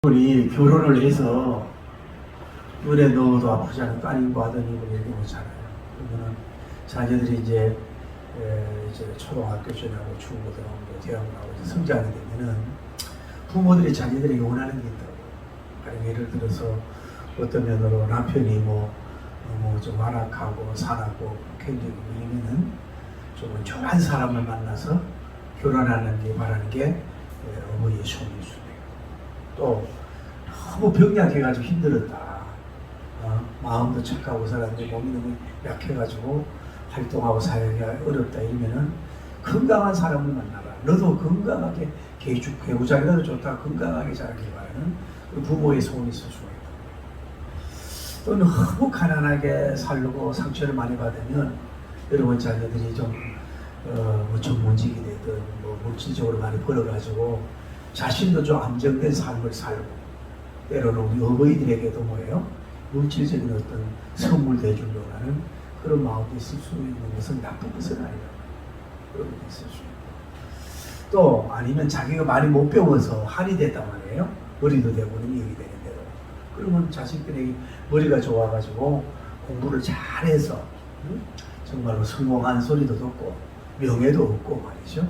우리 결혼을 해서 눈에 넣어도 아프지 않은 따님과 아드님을 얘기하잖아요. 그러면은 자녀들이 이제 초등학교 지나고 중고등학교, 대학을 나오고 성장하게 되면은 부모들이 자녀들에게 원하는 게 있다고. 가령 예를 들어서 어떤 면으로 남편이 좀 완악하고 산하고 굉장히 이러면은 좀 좋은 사람을 만나서 결혼하는 게 바라는 게 어머니의 소원일 수도 있고, 또 너무 병약해가지고 힘들었다. 마음도 착하고 살았는데 몸이 너무 약해가지고 활동하고 사역이 어렵다 이러면은 건강한 사람을 만나라. 너도 건강하게 개구장이라도 좋다. 건강하게 자라길 바라는 부모의 소원이 있을 수가 있다. 또 너무 가난하게 살고 상처를 많이 받으면 여러분 자녀들이 좀 전문직이 되든 물질적으로 많이 벌어가지고 자신도 좀 안정된 삶을 살고, 때로는 우리 어버이들에게도 물질적인 어떤 선물도 해주려고 하는 그런 마음도 있을 수 있는 것은 나쁜 것은 아니라 그런 것도 있을 수 있고, 또 아니면 자기가 많이 못 배워서 한이 됐단 말이에요. 머리도 되고 능력이 되는 대로. 그러면 자식들에게 머리가 좋아가지고 공부를 잘해서 정말로 성공한 소리도 듣고 명예도 얻고 말이죠.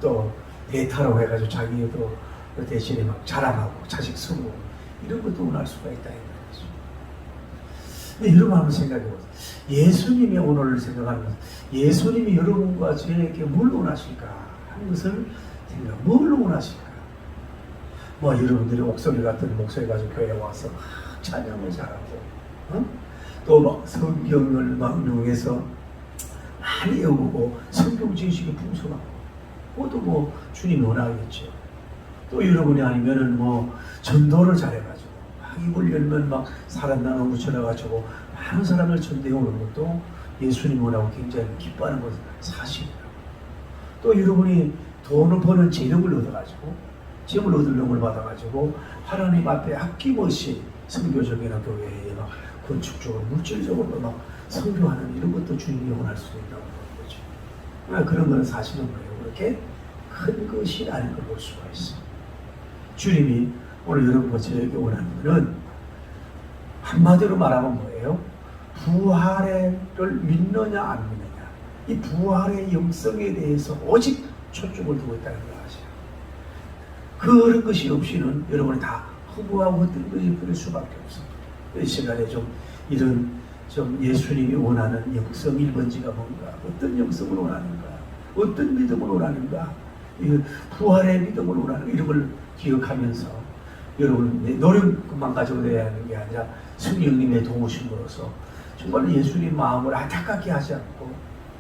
또 대타로 해가지고 자기도 대신에 막 자랑하고 자식 성공 이런 것도 원할 수가 있다 이 말이죠. 여러분 한번 생각해 보세요. 예수님이 오늘 생각하면 예수님이 여러분과 저에게 뭘 원하실까 하는 것을 뭘 원하실까? 여러분들이 옥소리 같은 목소리 가지고 교회에 와서 찬양을 잘하고, 또 막 성경을 막 응용해서 많이 외우고 성경 지식이 풍성하고, 그것도 주님이 원하겠죠. 또 여러분이 아니면은 전도를 잘해가지고 입을 열면 사람 나눠 묻혀놔가지고 많은 사람을 전도해 오는 것도 예수님 원하고 굉장히 기뻐하는 것은 사실이라고. 또 여러분이 돈을 버는 재력을 얻어가지고 재물 얻을 놈을 받아가지고 하나님 앞에 아낌없이 선교적이나 교회에 건축적으로 물질적으로 선교하는 이런 것도 주님이 원할 수도 있다고 보는 거죠. 그런 건 사실은 그렇게 큰 것이 아닌 걸 볼 수가 있어요. 주님이 오늘 여러분과 저에게 원하는 것은 한마디로 말하면 뭐예요? 부활을 믿느냐 안 믿느냐. 이 부활의 영성에 대해서 오직 초점을 두고 있다는 걸 아시죠? 그런 것이 없이는 여러분이 다 허무하고 어떤 것이 그럴 수밖에 없어요. 이 시간에 이런 예수님이 원하는 영성 1번지가 뭔가, 어떤 영성을 원하는가, 어떤 믿음을 원하는가, 부활의 믿음을 원하는 이런 걸 기억하면서 여러분 내 노력만 가지고 돼야 하는 게 아니라 성령님의 도우심으로써 정말 예수님 마음을 안타깝게 하지 않고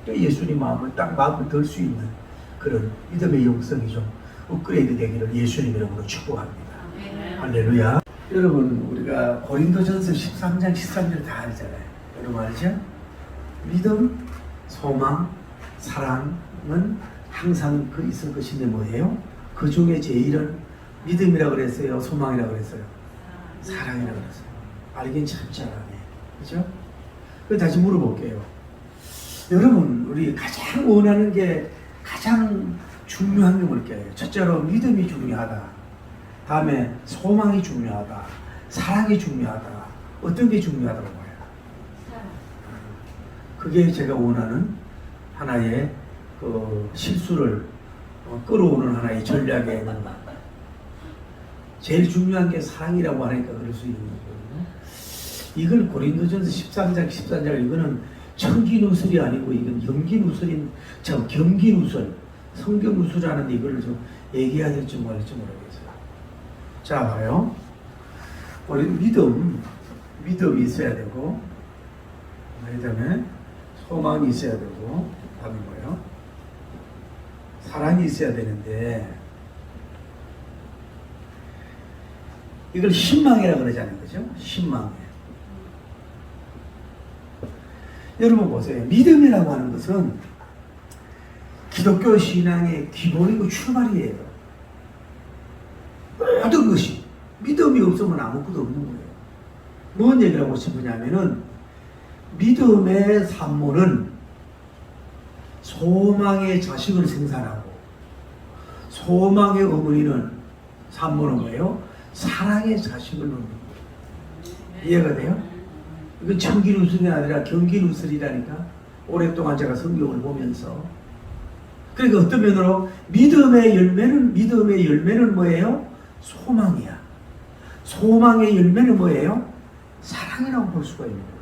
또 예수님 마음을 딱 마음을 들 수 있는 그런 믿음의 영성이 좀 업그레이드 되기를 예수님 이름으로 축복합니다. 할렐루야. 여러분 우리가 고린도전서 13장 13절 다 알잖아요. 여러분 알죠? 믿음, 소망, 사랑은 항상 있을 것인데 뭐예요? 그 중에 제일은 믿음이라고 그랬어요? 소망이라고 그랬어요? 사랑이라고 그랬어요. 알긴 참 잘하네. 그죠? 그럼 다시 물어볼게요. 여러분, 우리 가장 원하는 게 가장 중요한 게 뭘까요? 첫째로 믿음이 중요하다. 다음에 소망이 중요하다. 사랑이 중요하다. 어떤 게 중요하다고 봐요? 그게 제가 원하는 하나의 실수를 끌어오는 하나의 전략에 제일 중요한 게 사랑이라고 하니까 그럴 수 있는 거거든요. 이걸 고린도전서 13장 14절 이거는 청기누설이 아니고 이건 염기누설인 경기누설, 성경누설하는데 이거를 좀 얘기해야 될지 모르겠지 모르겠어요. 자 봐요. 우리 믿음이 있어야 되고, 그다음에 소망이 있어야 되고, 다음에 뭐예요? 사랑이 있어야 되는데 이걸 신망이라고 그러잖아요. 그죠? 신망. 여러분 보세요. 믿음이라고 하는 것은 기독교 신앙의 기본이고 출발이에요. 모든 것이 믿음이 없으면 아무것도 없는 거예요. 뭔 얘기를 하고 싶으냐면은 믿음의 산모는 소망의 자식을 생산하고, 소망의 어머니는 산모는 뭐예요? 사랑의 자식을 놓는 거예요. 이해가 돼요? 이건 청기누설이 아니라 경기누설이라니까. 오랫동안 제가 성경을 보면서. 그러니까 어떤 면으로 믿음의 열매는 뭐예요? 소망이야. 소망의 열매는 뭐예요? 사랑이라고 볼 수가 있는 거예요.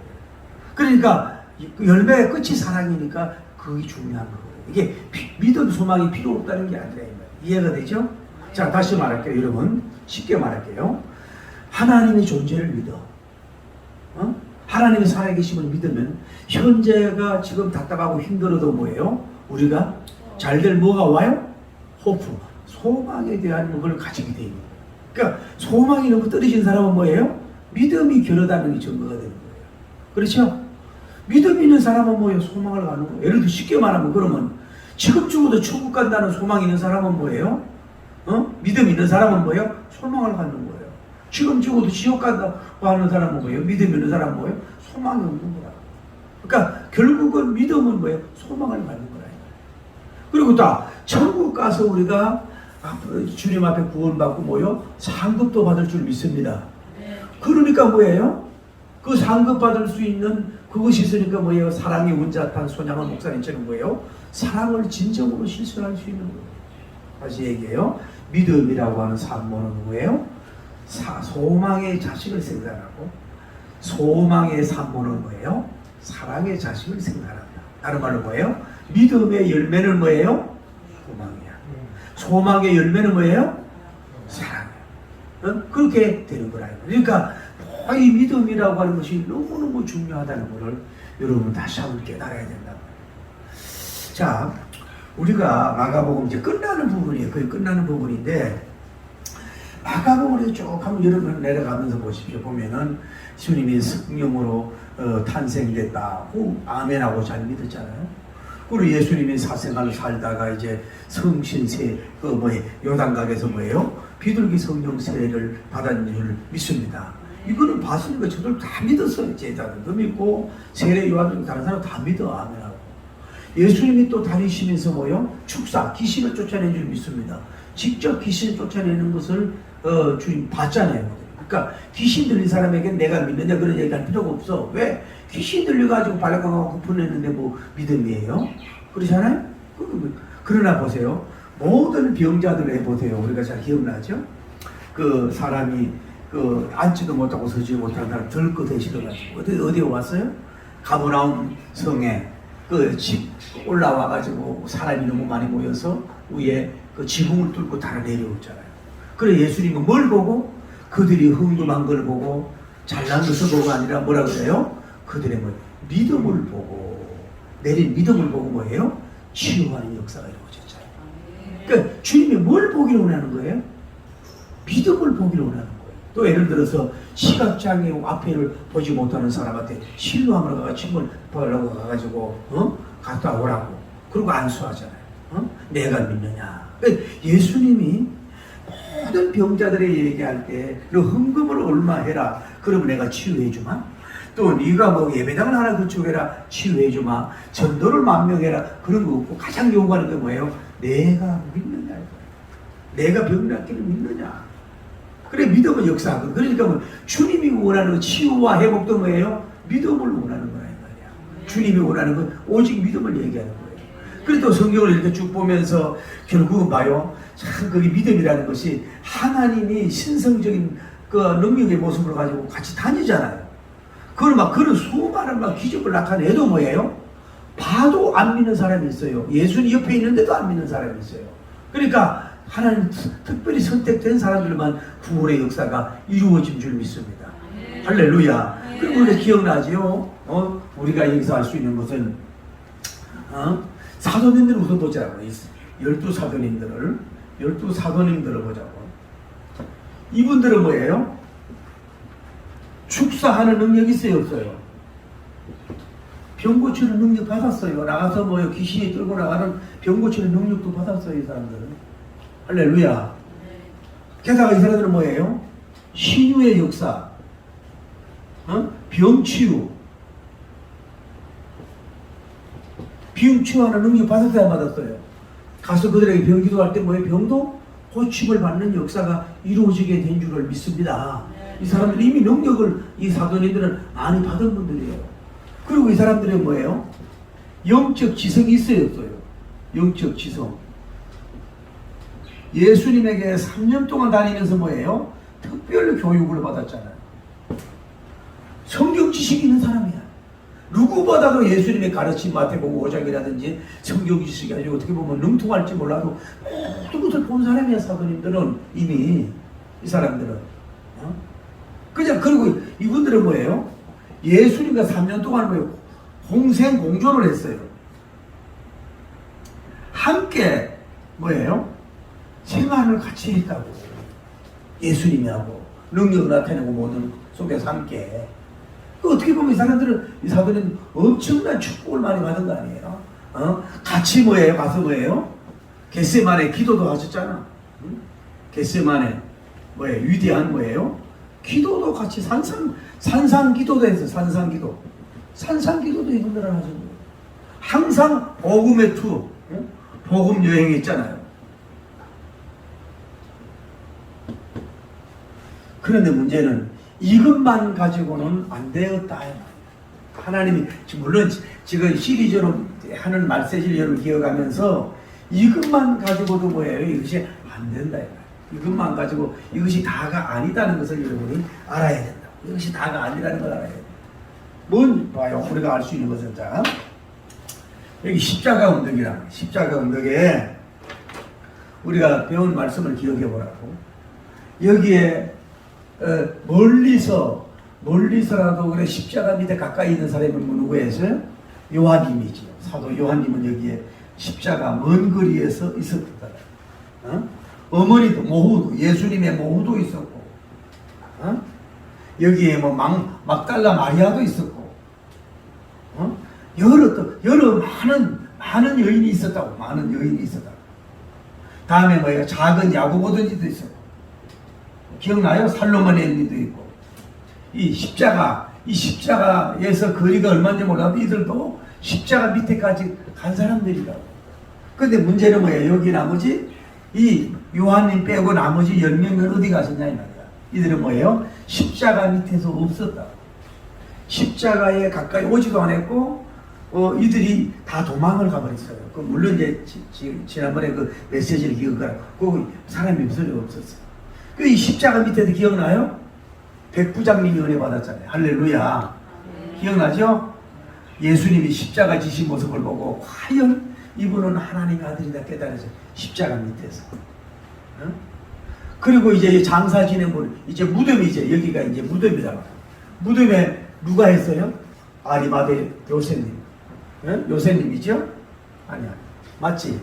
그러니까 열매의 끝이 사랑이니까 그게 중요한 거예요. 이게 믿음, 소망이 필요 없다는 게 아니라 이해가 되죠? 자, 다시 말할게요. 여러분 쉽게 말할게요. 하나님의 존재를 믿어. 하나님의 살아계심을 믿으면 현재가 지금 답답하고 힘들어도 뭐예요? 우리가 잘될 뭐가 와요? 호프, 소망에 대한 걸 가지게 되는 거예요. 그러니까 소망이 너무 떨어진 사람은 뭐예요? 믿음이 결여다는 게 증거가 되는 거예요. 그렇죠? 믿음 있는 사람은 뭐예요? 소망을 갖는 거예요. 예를 들어 쉽게 말하면 그러면 지금 죽어도 천국 간다는 소망 있는 사람은 뭐예요? 믿음 있는 사람은 뭐예요? 소망을 갖는 거예요. 지금 죽어도 지옥 간다고 하는 사람은 뭐예요? 믿음 있는 사람은 뭐예요? 소망이 없는 거야. 그러니까 결국은 믿음은 뭐예요? 소망을 갖는 거라. 그리고 또 천국 가서 우리가 주님 앞에 구원받고 뭐요? 상급도 받을 줄 믿습니다. 그러니까 뭐예요? 그 상급 받을 수 있는 그것이 있으니까 뭐예요? 사랑의 원자탄 손양원 목사님처럼 뭐예요? 사랑을 진정으로 실천할 수 있는 거예요. 다시 얘기해요. 믿음이라고 하는 산모는 뭐예요? 소망의 자식을 생산하고, 소망의 산모는 뭐예요? 사랑의 자식을 생산한다. 다른 말로 뭐예요? 믿음의 열매는 뭐예요? 소망이야. 소망의 열매는 뭐예요? 사랑이야. 그렇게 되는 거라. 그러니까 이 믿음이라고 하는 것이 너무너무 중요하다는 것을 여러분 다시 한번 깨달아야 된다. 자, 우리가 마가복음 이제 끝나는 부분이에요. 거의 끝나는 부분인데, 마가복음을 쭉 한번 여러분 내려가면서 보십시오. 보면은 주님이 성령으로 탄생됐다고 아멘하고 잘 믿었잖아요. 그리고 예수님이 사생활을 살다가 이제 성신세 요단강에서 뭐예요? 비둘기 성령 세례를 받았는 줄 믿습니다. 이거는 봤으니까 저들 다 믿었어요. 제자들도 믿고 세례 요한도 다른 사람 다 믿어 아멘하고. 예수님이 또 다니시면서 뭐요? 축사 귀신을 쫓아낸 줄 믿습니다. 직접 귀신을 쫓아내는 것을 주님 봤잖아요. 그러니까 귀신 들린 사람에게 내가 믿느냐 그런 얘기할 필요가 없어. 왜? 귀신 들려가지고 발락하고 고픈했는데 뭐 믿음이에요? 그렇잖아요? 그러나 보세요. 모든 병자들 해보세요. 우리가 잘 기억나죠? 그 사람이 앉지도 못하고 서지 못하는 사람 들것에 실어가지고 어디에 왔어요? 가버나움 성에 집 올라와가지고 사람이 너무 많이 모여서 위에 지붕을 뚫고 다 내려오잖아요. 그래 예수님은 뭘 보고? 그들이 흥금한 걸 보고 잘난 것을 보고 아니라 뭐라 그래요? 그들의 믿음을 보고 내린 믿음을 보고 뭐예요? 치유하는 역사가 이루어졌잖아요. 그러니까 주님이 뭘 보기를 원하는 거예요? 믿음을 보기를 원하는 거예요. 또 예를 들어서 시각장애 앞에를 보지 못하는 사람한테 실로함을 가가 침을 벌라고 가가지고 갔다 오라고 그러고 안수하잖아요. 내가 믿느냐? 그러니까 예수님이 모든 병자들이 얘기할 때 너 헌금을 얼마 해라. 그러면 내가 치유해 주마. 또 네가 뭐 예배당을 하나 건축해라. 치유해 주마. 전도를 만명해라. 그런 거 없고 가장 요구하는 게 뭐예요? 내가 믿느냐. 내가 병 낫기를 믿느냐. 그래 믿음은 역사하고. 그러니까 뭐 주님이 원하는 치유와 회복도 뭐예요? 믿음을 원하는 거야 이 말이야. 주님이 원하는 건 오직 믿음을 얘기하는 거예요. 그래도 성경을 이렇게 쭉 보면서 결국은 봐요. 참 그게 믿음이라는 것이 하나님이 신성적인 그 능력의 모습을 가지고 같이 다니잖아요. 그런 수많은 기적을 나타내도 뭐예요? 봐도 안 믿는 사람이 있어요. 예수님 옆에 있는데도 안 믿는 사람이 있어요. 그러니까 하나님 특별히 선택된 사람들만 구원의 역사가 이루어진 줄 믿습니다. 할렐루야. 그리고 우리가 기억나지요? 우리가 여기서 알 수 있는 것은 사도님들을 우선 보자고. 12 사도님들을 보자고. 이분들은 뭐예요? 축사하는 능력이 있어요, 없어요? 병 고치는 능력 받았어요. 나가서 뭐요? 귀신이 끌고 나가는 병 고치는 능력도 받았어요, 이 사람들은. 할렐루야. 게다가 이 사람들은 뭐예요? 신유의 역사, 병치유, 병치유하는 능력 받았어야 받았어요. 가서 그들에게 병 기도할 때 뭐예요? 병도 고침을 받는 역사가 이루어지게 된 줄을 믿습니다. 이 사람들이 이미 능력을 이 사도님들은 많이 받은 분들이에요. 그리고 이 사람들은 뭐예요? 영적 지성이 있어요, 없어요? 영적 지성. 예수님에게 3년 동안 다니면서 뭐예요? 특별 교육을 받았잖아요. 성경 지식이 있는 사람이야. 누구보다도 예수님의 가르침 마태복음 5장이라든지 성경 지식이 아니고 어떻게 보면 능통할지 몰라도 모든 것을 본 사람이야. 사도님들은 이미 이 사람들은 그냥 그리고 이분들은 뭐예요? 예수님과 3년 동안 뭐예요? 공생공존을 했어요. 함께 뭐예요? 생활을 같이 했다고. 예수님이 하고 능력을 나타내고 모든 속에서 함께. 어떻게 보면 이 사람들은 이 사도는 엄청난 축복을 많이 받은 거 아니에요? 같이 뭐예요? 가서 뭐예요? 겟세마네 기도도 하셨잖아. 겟세마네 뭐예요? 위대한 뭐예요? 기도도 같이 산상기도도 했어. 산상기도도 이분들은 하신 거예요. 항상 복음의 투, 복음 여행이 있잖아요. 그런데 문제는 이것만 가지고는 안 되었다. 하나님이 물론 지금 시리즈로 하는 말세지를 여러분 기억하면서 이것만 가지고도 뭐예요? 이것이 안 된다. 이것만 가지고 이것이 다가 아니다는 것을 여러분이 알아야 된다. 이것이 다가 아니라는 걸 알아야 된다. 뭔 봐요? 우리가 알 수 있는 것은 자 여기 십자가 운동이랑 십자가 운동에 우리가 배운 말씀을 기억해 보라고. 여기에 멀리서라도 그래 십자가 밑에 가까이 있는 사람은 누구였어요? 요한님이죠. 사도 요한님은 여기에 십자가 먼 거리에서 있었다. 어머니도 모후도 예수님의 모후도 있었고, 여기에 뭐 막달라 마리아도 있었고, 여러 많은 여인이 있었다고. 많은 여인이 있었다고. 다음에 뭐예요? 작은 야고보든지도 있었고. 기억나요? 살로몬의 언니도 있고. 이 십자가에서 거리가 얼마인지 몰라도 이들도 십자가 밑에까지 간 사람들이라고. 근데 문제는 뭐예요? 여기 나머지 이 요한님 빼고 나머지 10명은 어디 가셨냐 이 말이야. 이들은 뭐예요? 십자가 밑에서 없었다. 십자가에 가까이 오지도 않았고 이들이 다 도망을 가버렸어요. 물론 이제 지난번에 그 메시지를 기억하라. 그 사람이 없었어요. 이 십자가 밑에도 기억나요? 백부장님이 은혜 받았잖아요. 할렐루야. 기억나죠? 예수님이 십자가 지신 모습을 보고 과연 이분은 하나님의 아들이다 깨달아서 십자가 밑에서. 그리고 이제 장사 지낸 분, 이제 무덤이 이제 여기가 이제 무덤이다. 무덤에 누가 했어요? 아리마대 요셉님. 요셉님이죠? 아니야. 맞지?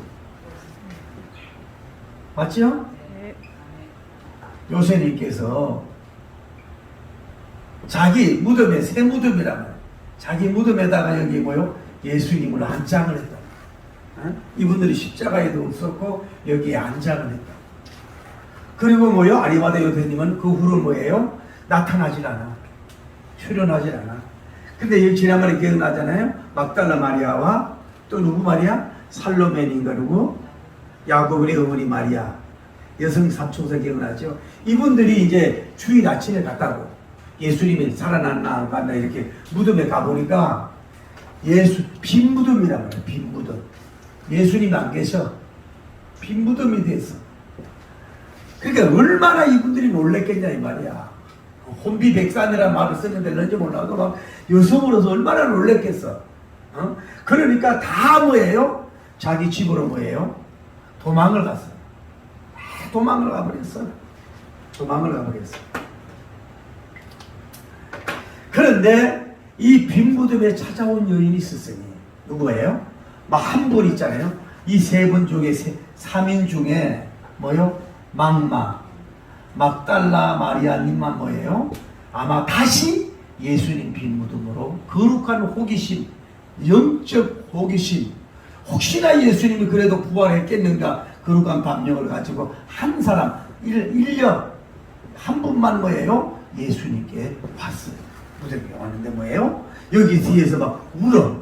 맞죠? 요셉님께서 자기 무덤에 새 무덤이란 말이에요. 자기 무덤에다가 여기 뭐요? 예수님을 안장을 했다. 이분들이 십자가에도 없었고 여기에 안장을 했다. 그리고 뭐요? 아리마대 요셉님은 그 후로 뭐예요? 나타나질 않아. 출연하질 않아. 근데 여기 지난번에 기억나잖아요? 막달라 마리아와 또 누구 마리아? 살로메인가 누구? 야곱의 어머니 마리아. 여성 삼총사 기억나죠? 이분들이 이제 주일 아침에 갔다고. 예수님이 살아났나 안 갔나 이렇게 무덤에 가보니까 빈 무덤이란 말이야. 빈 무덤. 예수님이 안 계셔. 빈 무덤이 됐어. 그러니까 얼마나 이분들이 놀랬겠냐 이 말이야. 혼비백산이라는 말을 쓰는데 넌지 몰라도 막 여성으로서 얼마나 놀랬겠어. 그러니까 다 뭐예요? 자기 집으로 뭐예요? 도망을 갔어. 도망을 가버렸어. 그런데 이 빈 무덤에 찾아온 여인이 있었으니 누구예요? 막 한 분 있잖아요. 이 세 분 중에 3인 중에 뭐요? 막달라 마리아님만 뭐예요? 아마 다시 예수님 빈 무덤으로 거룩한 호기심, 영적 호기심, 혹시나 예수님이 그래도 부활했겠는가 거룩한 감정을 가지고 한 사람, 인력 한 분만 뭐예요? 예수님께 왔어요. 무덤에 왔는데 뭐예요? 여기 뒤에서 막 울어.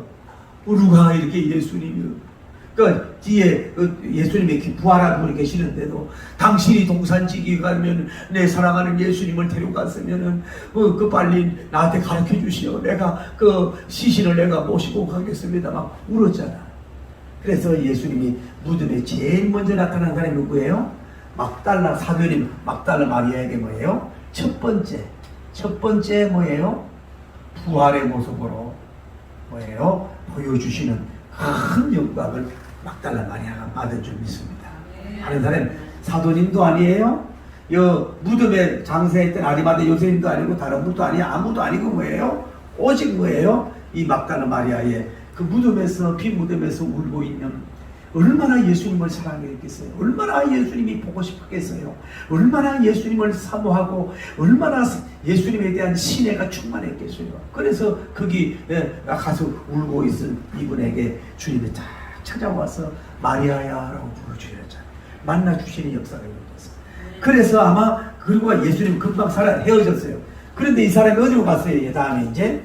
누가 이렇게 예수님이 그 뒤에 예수님이 이렇게 부활한 분이 계시는데도 당신이 동산지기 가면 내 사랑하는 예수님을 데려갔으면은 그 빨리 나한테 가르쳐 주시오. 내가 그 시신을 내가 모시고 가겠습니다. 막 울었잖아. 그래서 예수님이 무덤에 제일 먼저 나타난 사람이 누구예요? 막달라 사도님 막달라 마리아에게 뭐예요? 첫 번째 뭐예요? 부활의 모습으로 뭐예요? 보여주시는 큰 영광을 막달라 마리아가 받은 줄 믿습니다. 다른 사람 사도님도 아니에요. 무덤에 장사했던 아리마대 요셉님도 아니고 다른 분도 아니에요. 아무도 아니고 뭐예요? 오직 뭐예요? 이 막달라 마리아의 그 무덤에서 빈 무덤에서 울고 있는 얼마나 예수님을 사랑했겠어요. 얼마나 예수님이 보고 싶었겠어요. 얼마나 예수님을 사모하고 얼마나 예수님에 대한 신뢰가 충만했겠어요. 그래서 거기 가서 울고 있은 이분에게 주님이 딱 찾아와서 마리아야 라고 부르주셨잖아요. 만나주시는 역사가 일어났어요. 그래서 아마 그리고 예수님 금방 헤어졌어요. 그런데 이 사람이 어디로 갔어요? 다음에 이제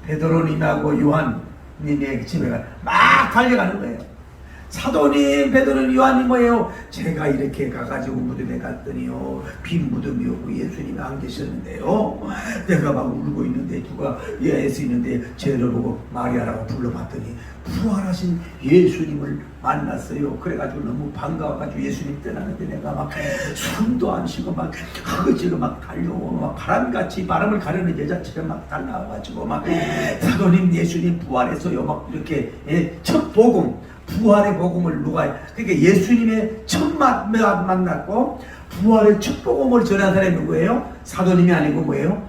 베드로님하고 요한님의 집에 막 달려가는 거예요. 사도님, 베드로님, 요한님 뭐예요? 제가 이렇게 가가지고 무덤에 갔더니요 빈 무덤이었고 예수님이 안 계셨는데요. 내가 막 울고 있는데 누가 예수 있는데 쟤를 보고 마리아라고 불러봤더니 부활하신 예수님을 만났어요. 그래가지고 너무 반가워가지고 예수님 떠나는데 내가 막 숨도 안 쉬고 막 허거지고 막 달려오고 막 바람같이 바람을 가르는 여자처럼 막 달라와가지고 막 사도님 예수님 부활했어요. 막 이렇게 첫 복음 부활의 복음을 그러니까 예수님의 첫 만났고 부활의 첫 복음을 전한 사람이 누구예요? 사도님이 아니고 뭐예요?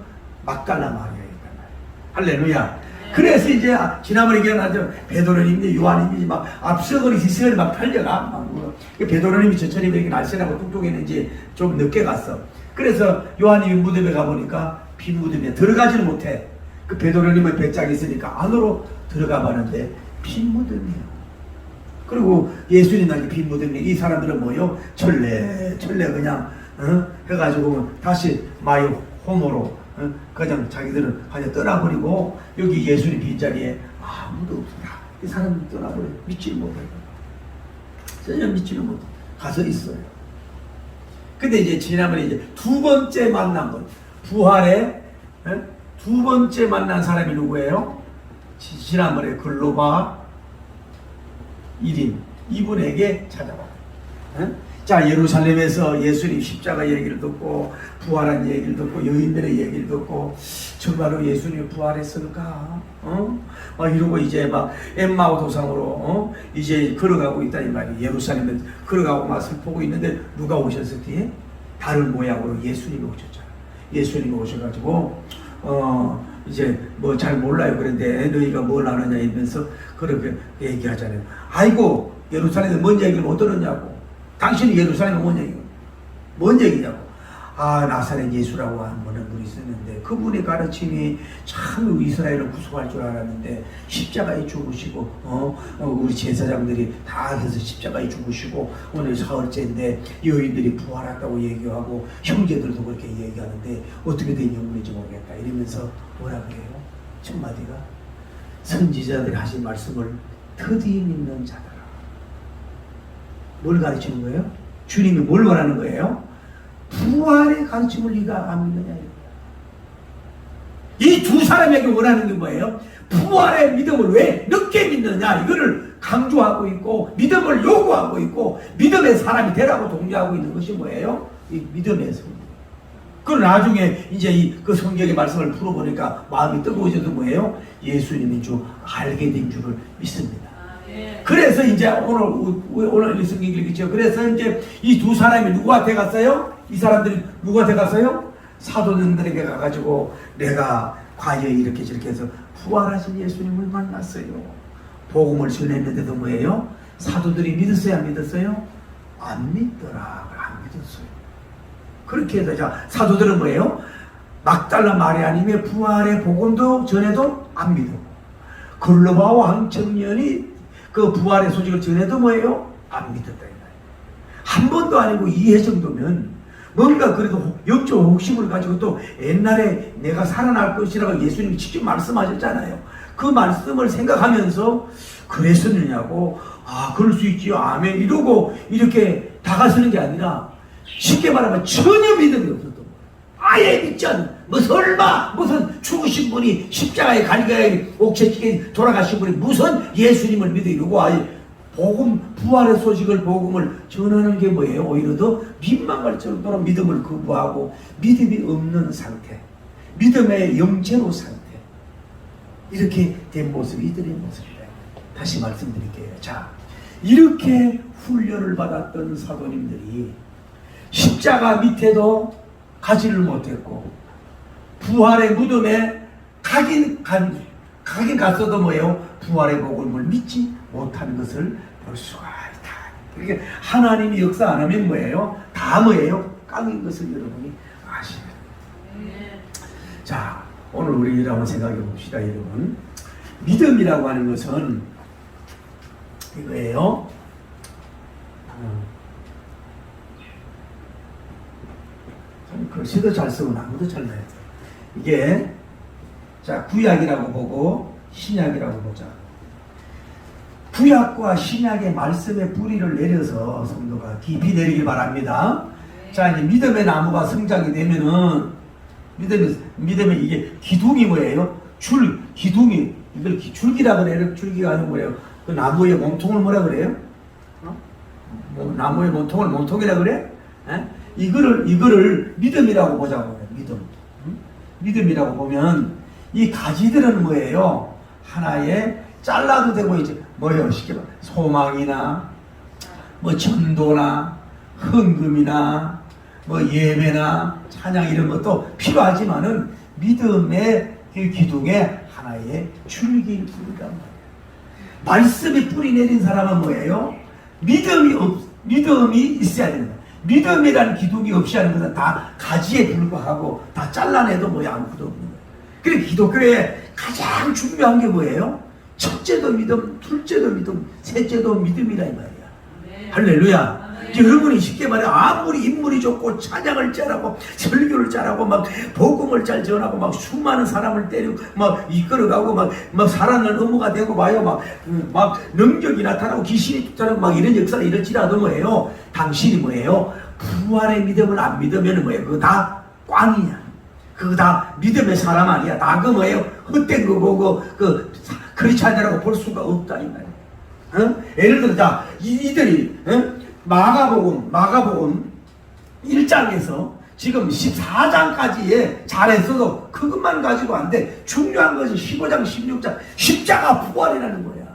막달라 마리아이단 말이에요. 할렐루야. 그래서 이제 지난번에 기억나죠? 베드로님이 요한님이 막 앞서거리 뒤서거리 막 팔려가. 베드로님이 천천히 이렇게 날씬하고 뚱뚱했는지 좀 늦게 갔어. 그래서 요한님이 무덤에 가보니까 빈 무덤에 들어가지는 못해. 그 베드로님의 배짱이 있으니까 안으로 들어가 봤는데 빈 무덤이에요. 그리고 예수님 나기 빈 무덤이 이 사람들은 뭐요? 철래 그냥 해가지고 다시 마이 홈으로 그냥 자기들은 그냥 떠나버리고 여기 예수님 빈자리에 아무도 없어요. 이 사람들 떠나버려. 믿지를 못해요. 전혀 믿지를 못해. 가서 있어요. 근데 이제 지난번에 이제 두 번째 만난 분 부활의 두 번째 만난 사람이 누구예요? 지난번에 글로바 1인 이분에게 찾아와요. 자, 예루살렘에서 예수님 십자가 얘기를 듣고 부활한 얘기를 듣고 여인들의 얘기를 듣고 정말로 예수님이 부활했을까? 이러고 이제 막 엠마오 도상으로 이제 걸어가고 있다 이 말이에요. 예루살렘에 걸어가고 막 슬프고 있는데 누가 오셨을 때 다른 모양으로 예수님이 오셨잖아요. 예수님이 오셔가지고 이제 뭐 잘 몰라요. 그런데 너희가 뭘 아느냐 이러면서 그렇게 얘기하잖아요. 아이고 예루살렘에 뭔 얘기를 못 들었냐고. 당신이 예루살렘에 뭔 얘기냐고. 나사렛 예수라고 하는 분이 있었는데 그분의 가르침이 참 이스라엘을 구속할 줄 알았는데 십자가에 죽으시고 우리 제사장들이 다 해서 십자가에 죽으시고 오늘 사흘째인데 여인들이 부활했다고 얘기하고 형제들도 그렇게 얘기하는데 어떻게 된 영문인지 모르겠다 이러면서 뭐라 그래요? 첫 마디가 선지자들이 하신 말씀을 더디 믿는 자들아. 뭘 가르치는 거예요? 주님이 뭘 원하는 거예요? 부활의 가르침을 네가 안 믿느냐. 이 두 사람에게 원하는 게 뭐예요? 부활의 믿음을 왜 늦게 믿느냐 이거를 강조하고 있고 믿음을 요구하고 있고 믿음의 사람이 되라고 독려하고 있는 것이 뭐예요? 이 믿음의 성경. 그리고 나중에 이제 그 성경의 말씀을 풀어보니까 마음이 뜨거워져도 뭐예요? 예수님인 줄 알게 된 줄을 믿습니다. 그래서 이제 오늘 이 성경 읽겠죠. 그래서 이제 이 두 사람이 누구한테 갔어요? 이 사람들이 누구한테 갔어요? 사도님들에게 가가지고 내가 과연 이렇게 저렇게 해서 부활하신 예수님을 만났어요. 복음을 전했는데도 뭐예요? 사도들이 믿었어요? 안 믿었어요? 안 믿더라. 안 믿었어요. 그렇게 해서 자 사도들은 뭐예요? 막달라 마리아님의 부활의 복음도 전해도 안 믿고 글로바 왕 청년이 그 부활의 소식을 전해도 뭐예요? 안 믿었다. 한 번도 아니고 2회 정도면 뭔가 그래도 영적 혹심을 가지고 또 옛날에 내가 살아날 것이라고 예수님이 직접 말씀하셨잖아요. 그 말씀을 생각하면서 그랬었느냐고, 아, 그럴 수 있지요, 아멘, 이러고 이렇게 다가서는 게 아니라, 쉽게 말하면 전혀 믿음이 없었던 거예요. 아예 믿지 않는, 뭐 설마 무슨 죽으신 분이 십자가에 갈가에 옥체찌개 돌아가신 분이 무슨 예수님을 믿어 이러고, 아예 복음, 부활의 소식을, 복음을 전하는 게 뭐예요? 오히려 더 민망할 정도로 믿음을 거부하고 믿음이 없는 상태, 믿음의 영제로 상태, 이렇게 된 모습이 이들의 모습이에요. 다시 말씀드릴게요. 자, 이렇게 훈련을 받았던 사도님들이 십자가 밑에도 가지를 못했고, 부활의 무덤에 가긴 갔어도 뭐예요? 부활의 복음을 믿지 못하는 것을 볼 수가 있다. 그러니까 하나님이 역사 안 하면 뭐예요? 다 뭐예요? 깡인 것을 여러분이 아시는. 자, 오늘 우리 한번 생각해 봅시다, 여러분. 믿음이라고 하는 것은 이거예요. 글씨도 잘 쓰고 나무도 잘 나요. 이게, 자, 구약이라고 보고 신약이라고 보자. 구약과 신약의 말씀의 뿌리를 내려서 성도가 깊이 내리길 바랍니다. 자, 이제 믿음의 나무가 성장이 되면은, 믿음의 이게 기둥이 뭐예요? 기둥이, 이걸 줄기라 그래요? 줄기가 아니고 뭐예요? 그 나무의 몸통을 뭐라 그래요? 나무의 몸통을 몸통이라 그래? 이거를 믿음이라고 보자고요. 믿음이라고 보면 이 가지들은 뭐예요? 하나의 잘라도 되고 이제 뭐예요? 쉽게 말해 소망이나 뭐 전도나 헌금이나 뭐 예배나 찬양 이런 것도 필요하지만은 믿음의 그 기둥에 하나의 줄기일 뿐이란 말이에요. 말씀에 뿌리 내린 사람은 뭐예요? 믿음이 있어야 되는 거예요. 믿음이라는 기둥이 없이 하는 것은 다 가지에 불과하고 다 잘라내도 뭐야 아무것도 없는 거예요. 그래서 기독교에 가장 중요한 게 뭐예요? 첫째도 믿음, 둘째도 믿음, 셋째도 믿음이라 이 말이야. 네. 할렐루야. 네. 여러분이 쉽게 말해 아무리 인물이 좋고 찬양을 잘하고 설교를 잘하고 막 복음을 잘 전하고 막 수많은 사람을 때리고 막 이끌어가고 막 살아난 의무가 되고 막 능력이 나타나고 귀신이 나타나고 막 이런 역사가 이럴지라도 뭐예요? 당신이 뭐예요? 부활의 믿음을 안 믿으면 뭐예요? 그거 다 꽝이냐? 그거 다 믿음의 사람 아니야? 다 그 뭐예요? 헛된 거 보고 그렇지 않으라고 볼 수가 없다 이 말이에요. 예를 들어 자 이들이 마가복음 1장에서 지금 14장까지에 잘했어도 그것만 가지고 안 돼. 중요한 것이 15장 16장 십자가 부활이라는 거야.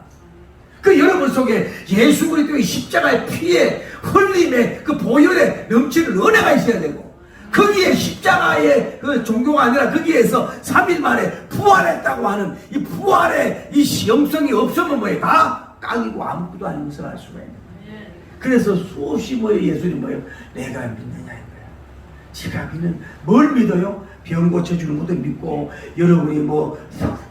그 여러분 속에 예수 그리스도의 십자가의 피에 흘림의 그 보혈에 넘치는 은혜가 있어야 되고, 거기에 십자가의 그 종교가 아니라 거기에서 3일 만에 부활했다고 하는 이 부활의 이 영성이 없으면 뭐예요? 다 깡이고 아무것도 아닌 것을 알 수가 있는 거예요. 그래서 수없이 뭐예요? 예수님 뭐예요? 내가 믿느냐 이거야. 제가 믿는 뭘 믿어요? 병 고쳐주는 것도 믿고, 여러분이 뭐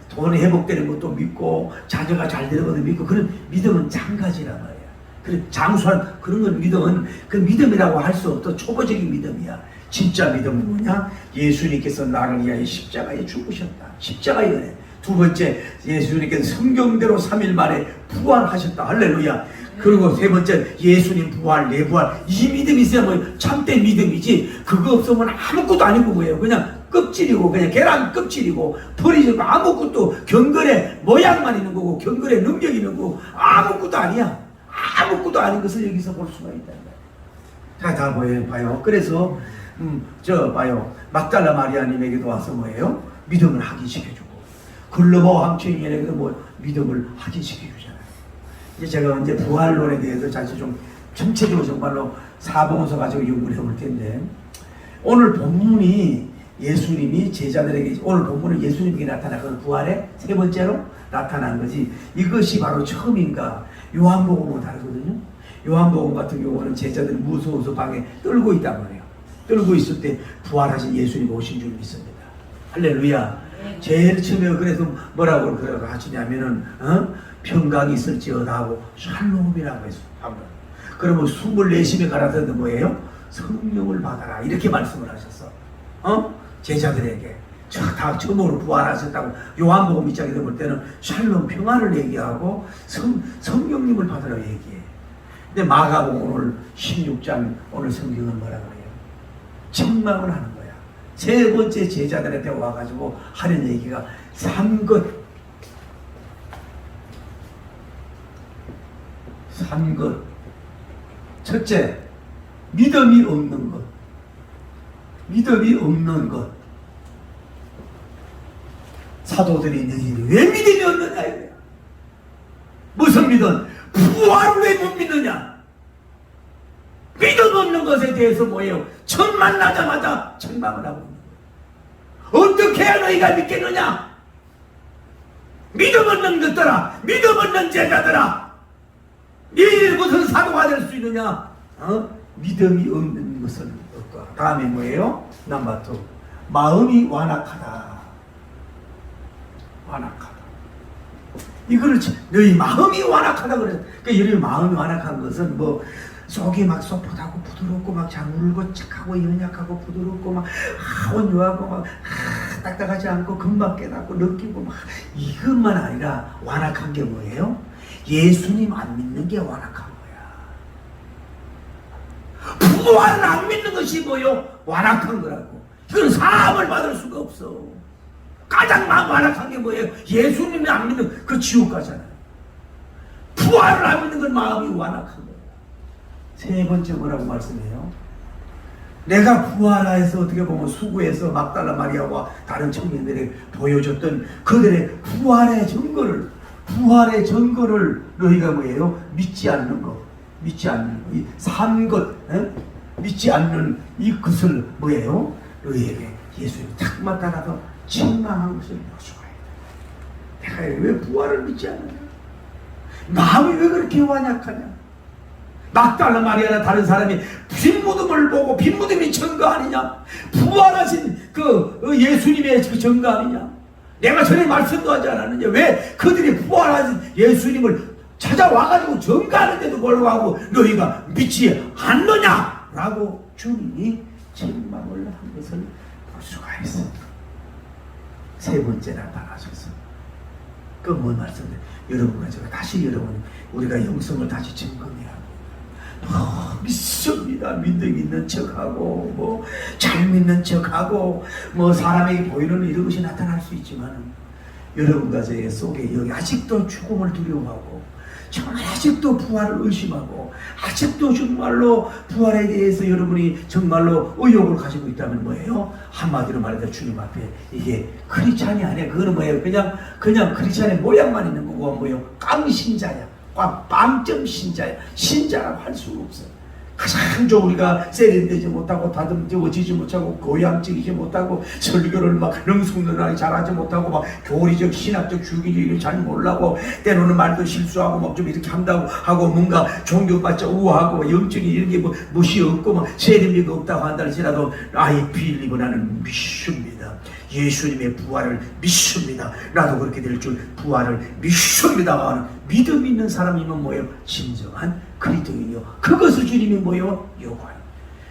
돈이 회복되는 것도 믿고, 자녀가 잘 되는 것도 믿고, 그런 믿음은 장가지란 말이야. 그래 장수한 그런 건 믿음은 그 믿음이라고 할 수 없던 초보적인 믿음이야. 진짜 믿음은 뭐냐? 예수님께서 나를 위하여 십자가에 죽으셨다. 십자가의 은혜. 두 번째, 예수님께서 성경대로 3일 만에 부활하셨다. 할렐루야. 그리고 세 번째, 예수님 부활, 내 부활. 이 믿음이 있어야 뭐 참된 믿음이지. 그거 없으면 아무것도 아니고 뭐예요? 그냥 껍질이고, 그냥 계란 껍질이고, 버리지고 아무것도 경건의 모양만 있는 거고, 경건의 능력이 있는 거고, 아무것도 아니야. 아무것도 아닌 것을 여기서 볼 수가 있다. 자, 다 봐요. 그래서 봐요. 막달라 마리아님에게도 와서 뭐예요? 믿음을 확인시켜주고, 글로버 황초인에게도 뭐 믿음을 확인시켜주잖아요. 이제 제가 이제 부활론에 대해서 다시 좀 전체적으로 정말로 사복음서 가지고 연구를 해볼 텐데, 오늘 본문이 예수님이 제자들에게, 오늘 본문은 예수님에게 나타나는 부활의 세 번째로 나타난 거지, 이것이 바로 처음인가? 요한복음은 다르거든요. 요한복음 같은 경우는 제자들이 무서워서 방에 떨고 있단 말이에요. 떨고 있을 때 부활하신 예수님 오신 줄 믿습니다. 할렐루야. 제일 처음에 그래서 뭐라고 하시냐면은 평강이 있을지어다 하고 샬롬이라고 해서 합니다. 그러면 숨을 내쉬며 가라사대 뭐예요? 성령을 받아라 이렇게 말씀을 하셨어. 제자들에게. 다 처음으로 부활하셨다고 요한복음 2장에 볼 때는 샬롬 평화를 얘기하고 성령님을 받으라고 얘기해. 근데 마가복음 오늘 16장 오늘 성경은 뭐라고 해요? 책망을 하는 거야. 세 번째 제자들한테 와가지고 하는 얘기가 3것. 첫째, 믿음이 없는 것. 믿음이 없는 것. 사도들이 너희들이 왜 믿음이 없느냐 이거야. 무슨 믿음? 부활을 왜 못 믿느냐? 믿음 없는 것에 대해서 뭐예요? 처음 만나자마자 책망을 하고 있는 거예요. 어떻게 해야 너희가 믿겠느냐? 믿음 없는 것들아, 믿음 없는 제자들아, 너희들 무슨 사도가 될 수 있느냐? 믿음이 없는 것은 없고. 다음에 뭐예요? 넘버 2, 마음이 완악하다. 완악하다. 이거를 너희 마음이 완악하다 그래. 그러니까 여러분 마음이 완악한 것은 뭐 속이 막 섭하고 부드럽고 막 장울고 착하고 연약하고 부드럽고 막 온유하고 막 딱딱하지 않고 금방 깨닫고 느끼고 막 이것만 아니라 완악한 게 뭐예요? 예수님 안 믿는 게 완악한 거야. 부활을 안 믿는 것이 뭐요? 완악한 거라고. 이건 사함을 받을 수가 없어. 가장 완악한 게 뭐예요? 예수님이 안 믿는 그 지옥 가잖아요. 부활을 안 믿는 건 마음이 완악한 거예요. 세 번째 뭐라고 말씀해요? 내가 부활하여서 어떻게 보면 수구에서 막달라 마리아와 다른 청년들이 보여줬던 그들의 부활의 증거를 너희가 뭐예요? 믿지 않는 거. 믿지 않는 거. 이 산 것, 믿지 않는 이것을 뭐예요? 너희에게 예수님 딱 나타나서 책망한 것을 보여줘야 돼. 내가 왜 부활을 믿지 않느냐? 마음이 왜 그렇게 완약하냐? 막달라 마리아나 다른 사람이 빈무덤을 보고 빈무덤이 증거 아니냐? 부활하신 그 예수님의 그 증거 아니냐? 내가 전에 말씀도 하지 않았느냐? 왜 그들이 부활하신 예수님을 찾아와가지고 증거하는데도 불구하고 너희가 믿지 않느냐? 라고 주님이 책망을 한 것을 볼 수가 있습니다. 세 번째 나타나셔서 그 뭔 말씀인데 여러분과 제가 다시 우리가 영성을 다시 점검해야 합니다. 믿습니다. 믿음 있는 척하고 뭐 잘 믿는 척하고 뭐 사람에게 보이는 이런 것이 나타날 수 있지만 여러분과 제 속에 여기 아직도 죽음을 두려워하고 정말 아직도 부활을 의심하고 아직도 정말로 부활에 대해서 여러분이 정말로 의욕을 가지고 있다면 뭐예요? 한마디로 말해서 주님 앞에 이게 크리스찬이 아니야. 그거는 뭐예요? 그냥 크리스찬의 모양만 있는 거고 뭐예요? 깡신자야. 빵점 신자야. 신자라고 할 수가 없어요. 가장 좀 우리가 세련되지 못하고 다듬어지지 못하고 고향적이지 못하고 설교를 막 능숙능하게 잘하지 못하고 막 교리적 신학적 주기적을 잘 몰라고 때로는 말도 실수하고 막 좀 이렇게 한다고 하고 뭔가 종교받자 우아하고 영적인 이런 게 뭐 무시 없고 막 세련미가 없다고 한다할지라도 I believe 나는 믿습니다. 예수님의 부활을 믿습니다. 나도 그렇게 될 줄 부활을 믿습니다. 믿음 있는 사람이면 뭐예요? 진정한 그리스도인이요. 그것을 주님이 뭐예요? 요구하는.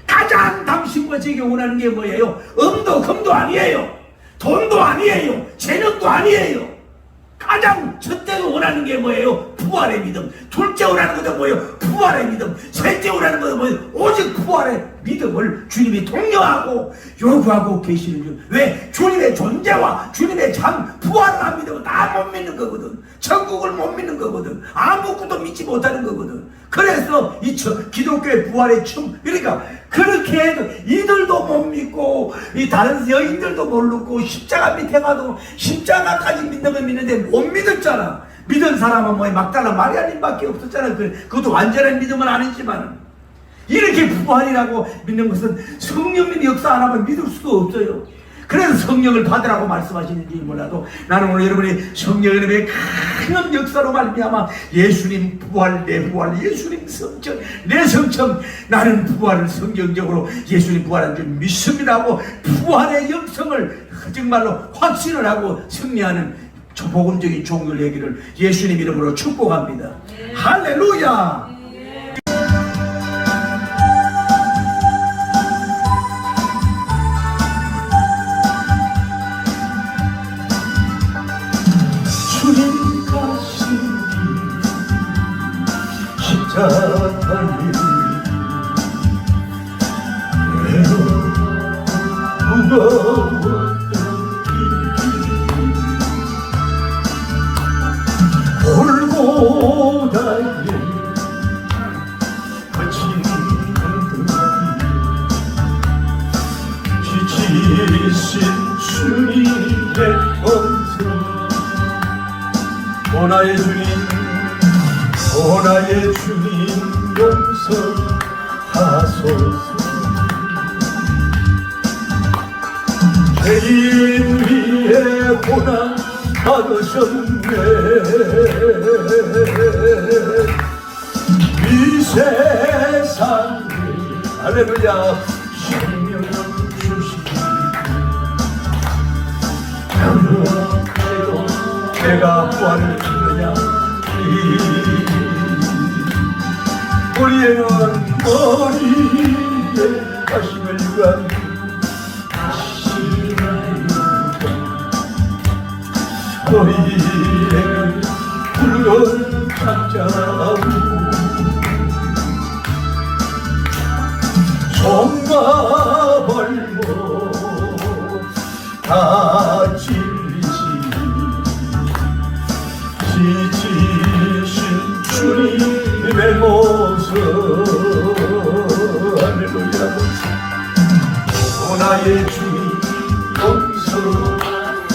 가장 당신과 제게 원하는 게 뭐예요? 음도 금도 아니에요. 돈도 아니에요. 재능도 아니에요. 가장 첫째로 원하는 게 뭐예요? 부활의 믿음. 둘째 원하는 것은 뭐예요? 부활의 믿음. 셋째 원하는 것은 뭐예요? 오직 부활의 믿음을 주님이 독려하고 요구하고 계시는 줄. 왜? 주님의 존재와 주님의 부활을 안 믿으면 다 못 믿는 거거든. 천국을 못 믿는 거거든. 아무것도 믿지 못하는 거거든. 그래서 이 기독교의 부활의 그러니까 그렇게 해도 이들도 못 믿고 이 다른 여인들도 모르고 십자가 밑에 가도 십자가까지 믿는 믿는데 못 믿었잖아. 믿은 사람은 뭐 막달라 마리아님밖에 없었잖아. 그것도 완전한 믿음은 아니지만 이렇게 부활이라고 믿는 것은 성령님이 역사 안 하면 믿을 수도 없어요. 그래서 성령을 받으라고 말씀하시는지 몰라도 나는 오늘 여러분이 성령의 큰 역사로 말미암아 예수님 부활, 내 부활, 예수님 성청, 내 성청, 나는 부활을 성경적으로 예수님 부활한 줄 믿습니다 하고 부활의 역성을 정말로 확신을 하고 승리하는 복음적인 종교 얘기를 예수님 이름으로 축복합니다. 할렐루야. 무거웠던 골고다에 거친 지치신 주님의 검서 오 나의 주님 오 나의 주님 용서하소서 죄인 위에 고난 받으셨네 이 세상에 할렐루야 생명 주시니 그렇게도 내가 구원을 주느냐 우리에는 머리에 가심을 유한 너희에게 붉은 창자우 손과 발목 다 찔리시 지치신 주님의 모습 할렐루야 오 나의 주님 용서하소서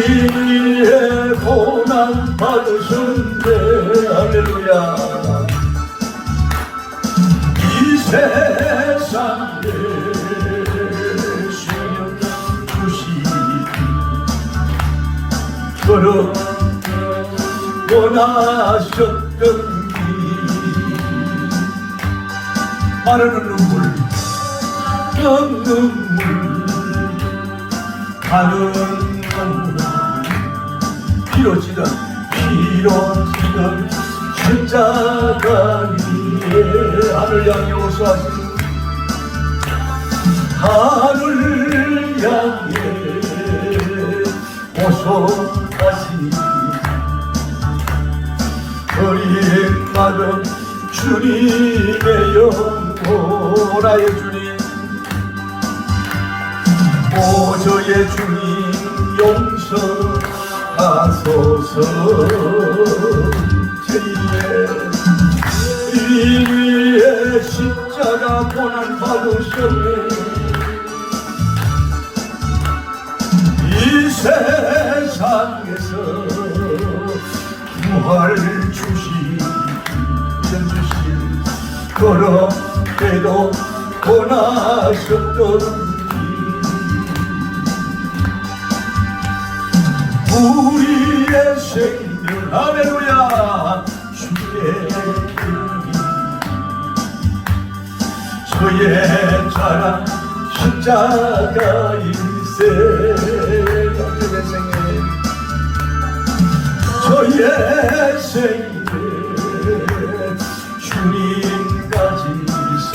위에 고난 받으셨네 할렐루야 이 세상에 신령 주시니 그렇게 원하셨던 길 마르는 눈물 눈물 가는 눈물 피로지던 십자가 위에 하늘 향해 호소하시는 하늘 향해 호소하시니 버림받은 주님의 영혼 나의 주님 보저의 주님 용서하소서 제 위에 십자가 고난 받으셨네 이 세상에서 부활 주신 그렇게도 원하셨던 우리의 생명 할렐루야 주께 드리니 저의 자랑 십자가일세 저의 생애 저의 생애 주님까지 사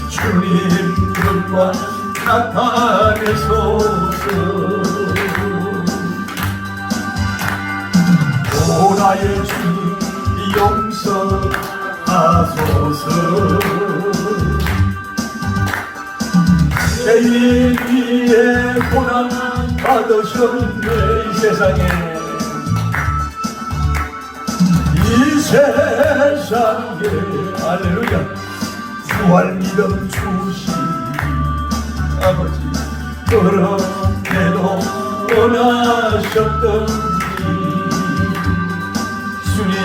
주님 그릇과 나타내소서 오 나의 주님 용서하소서 죄인 위에 고난 받으셨네 이 세상에 이 세상에 할렐루야 부활 믿음 주시 아버지 그렇게도 원하셨던 주님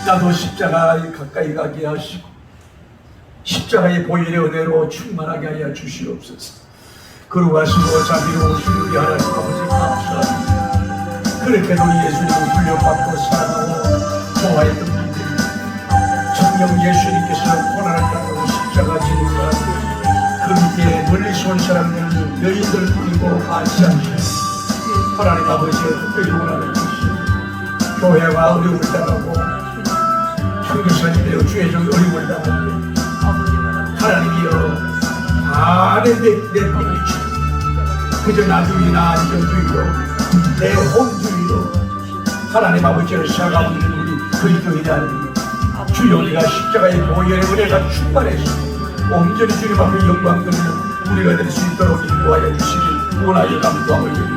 나도 십자가에 가까이 가게 하시고 십자가의 보혈의 은혜로 충만하게 하여 주시옵소서. 거룩하시고 자비로우신 우리 하나님 아버지 감사합니다. 그렇게도 예수님을 훈련받고 사랑하고 좋아했던 분들이 정녕 예수님께서 고난을 당하고 십자가 지니까 그 밑에 멀리서 온 사람들 여인들 뿌리고 안시하시고 하나님 아버지의 특별히 원하는 것이 교회와 어려움을 당하고 선교사님의 주의 종 어려움을 당하는데 하나님이여 다 내팽이치 그저 나주이나 안전주의로 내 혼주의로 하나님 아버지를 시작하고 있는 우리 그 그리스도이라는 주여 우리가 십자가의 보혈의 은혜가 충만해서 온전히 주님 앞에 영광 드리는 우리가 될 수 있도록 인도하여 주시길 원하여 감사함을 드립니다.